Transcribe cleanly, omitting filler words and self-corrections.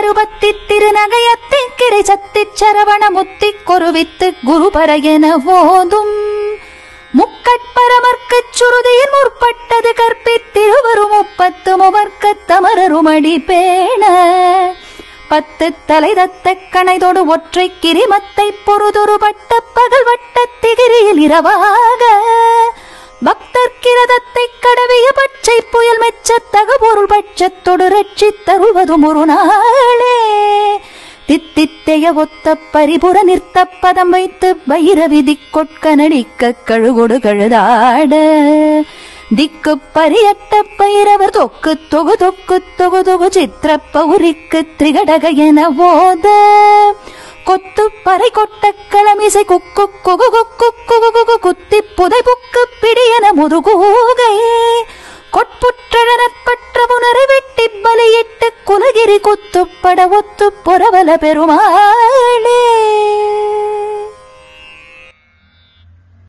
கருபத்தி திருநகையத்தி கிடை சத்தி சரவண முத்தி கொருவித்து குருபர என ஓதும் முக்கட்பரமர்க்குச் சுருதியின் முற்பட்டது கற்பித்திருவரும் 30 முவர்க்கத் தமரருமடி பேண 10 தலை தத்த கணைதொடு ஒற்றை கிரிமத்தை பொறுதொரு வட்ட பகல் வட்ட திகிரியில் இரவாக பக்தர்கிரதத்தை கடவிய பச்சை புயல் மெச்ச தகபொருள் பட்சத்தொடு ரட்சித் தருவதும் ஒரு நாளே தித்தித்தைய ஒத்த பரிபுற நிறுத்த பதம் வைத்து வைரவி திக்கொட்க நடிக்க கழுகொடு கழுதாட திக்கு பரியட்ட பைரவர் தொக்கு தொகு தொக்கு தொகு தொகு சித்திர பௌரிக்கு திரிகடக என ஓத கொத்து பறை கொட்ட களமிசை குக்கு குகு குக்கு குகு குகு குத்தி புதை புக்கு பிடியன முதுகூகை கொட்புற்றழனற்பற்ற புனரை வெட்டி பலியிட்டு குலகிரி குத்துப்பட ஒத்து புறவல பெருமாளே